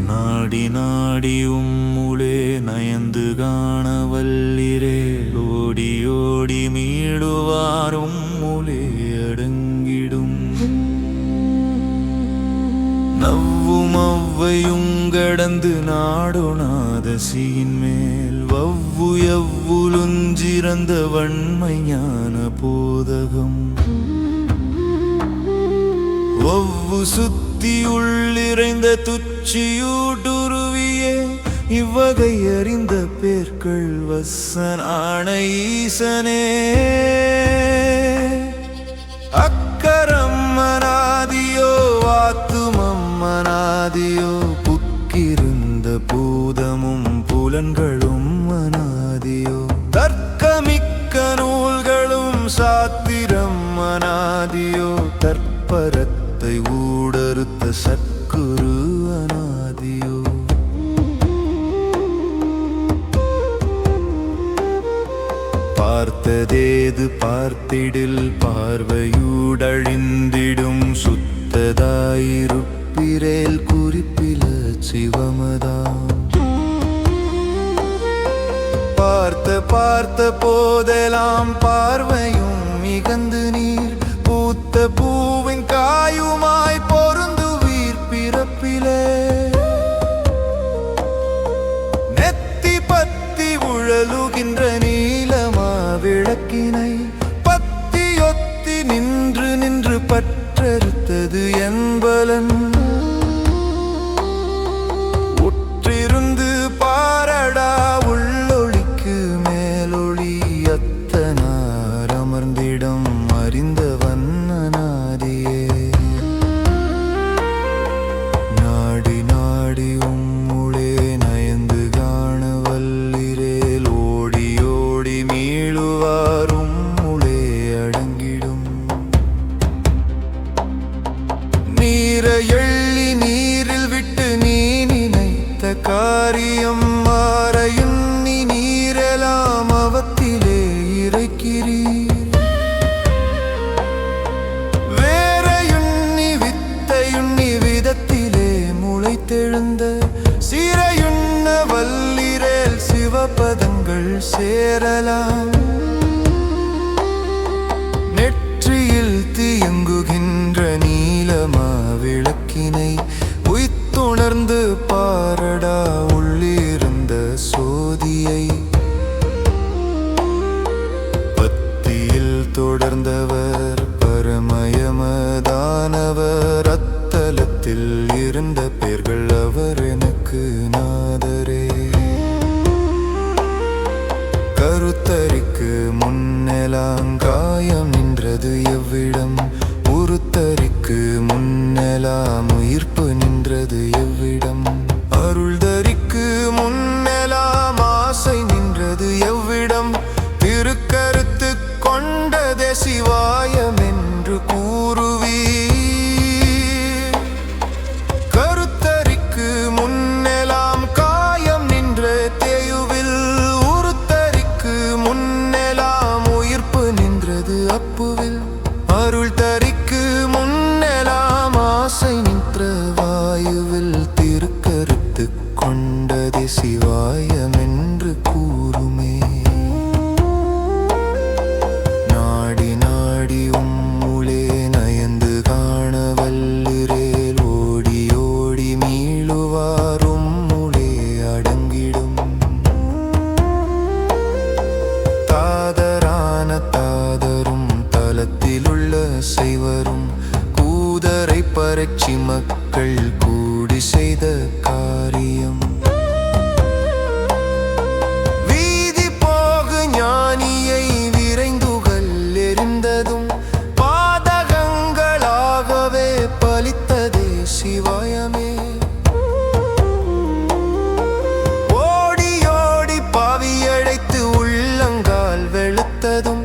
நாடி நாடி உம்முளே நயந்து காணவல்லிரே ஓடி ஓடி மீடுவார் உம்முளே அடங்கிடும் நவ்வும் அவ்வையும் கடந்து நாடொணாதசியின் மேல் வவ்வு எவ்வுலுஞ்சிறந்த வன்மை ஞான போதகம் வவ்வு சுத்தி உள்ளிறைந்த துச்சியூட்டுருவியே இவ்வகை அறிந்த பேர்கள் வசன் ஆண ஈசனே அக்கரம் மனாதியோ வாத்துமம் மனாதியோ புக்கிருந்த பூதமும் புலன்களும் மனாதியோ தர்க்கமிக்க நூல்களும் சாத்திரம் மனாதியோ தற்பரத்தை ஊடறுத்த சத்குரு அனாதியோ பார்த்ததேது பார்த்திடில் பார்வையூடழிந்திடும் சுத்ததாயிருப்பிரேல் குறிப்பில சிவமதாம் பார்த்த போதெல்லாம் பார்வையும் மிகந்து நீர் பூத்த பூவின் காயுமாய் பொருந்துவீர் பிறப்பிலே நெத்தி பத்தி உழலுகின்ற நீலமா விளக்கினை பத்தியொத்தி நின்று நின்று பற்றறுத்தது என்பலன் உற்றிருந்து பாரடா உள்ளொளிக்கு மேலொளி அத்தனார் அமர்ந்திடம் அறிந்தவன் அநாதியே நாடி நாடி உம்முளே நயந்து காணவல்லிரேல் ஓடி ஓடி மீளுவார் உம்முளே அடங்கிடும் நீரை எள்ளி நீரில் விட்டு நீ நினைத்த காரியம் மாறையும் நீ நீரெல்லாம் அவத்திலே இறைக்கிறீர் வேறையுண்ணி வித்தையுண்ணி விதத்திலே முளைத்தெழுந்த சீரையுண்ண வல்லிரேல் சிவபதங்கள் சேரலாம் நெற்றியில் தீயங்குகின்ற நீலமா விளக்கினை உய்த்துணர்ந்து பாரடா உள்ளிருந்த சோதியை பத்தியில் தொடர்ந்தவர் பரமயமதானவர் அத்தலத்தில் இருந்த பேர்கள் அவர் எனக்கு நாதரே கருத்தரிக்கு முன்னெலாங்காயம் நின்றது எவ்விடம் உருத்தரிக்கு முன்னெலாம் உயிர்ப்பு நின்றது எவ்விடம் அருள்தரிக்கு முன்னெலாம் ஆசை நின்றது எவ்விடம் திருக்கருத்து கொண்டதே சிவாயம் என்று கூறுவீர் கருத்தரிக்கு முன்னெலாம் காயம் நின்ற தேயுவில் உருத்தரிக்கு முன்னெலாம் உயிர்ப்பு நின்றது அப்புவில் அருள் தரிக்கு முன்னெலாம் ஆசை நின்ற வாயுவில் திருக்கருத்து கொண்டதே சிவாயம் என்று கூறுமே நாடி நாடி உம்முளே நயந்து காணவல்லிரேல் ஓடி ஓடி மீளுவார் உம்முளே அடங்கிடும் தாதரான தாதரும் தலத்திலுள்ள செய்வரும் கூதரை பரட்சி மக்கள் கூடி செய்த காரியம் வீதி போகு ஞானியை விரைந்துகள் எரிந்ததும் பாதகங்களாகவே பலித்ததே சிவாயமே ஓடி ஓடி பாவியழைத்து உள்ளங்கால் வெளுத்ததும்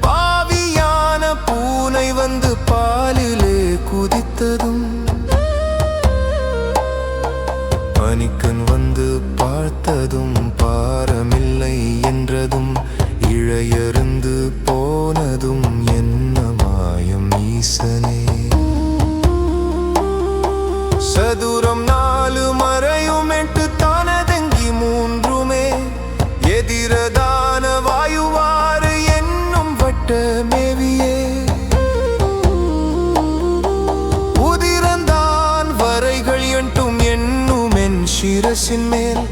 பாவியான பூனை வந்து வந்து பாலிலே குதித்ததும் பனிக்கண் வந்து பார்த்ததும் பாரமில்லை என்றதும் இழையருந்து போனதும் என்ன மாயம் ஈசனே. சதுரம் 4 மறையும் 8 தானதங்கி 3மே எதிரதான வாயுவாறு என்னும் வட்ட மேவியே உதிரந்தான் வரைகள் 8 என்னும் என் சிரசின் மேல்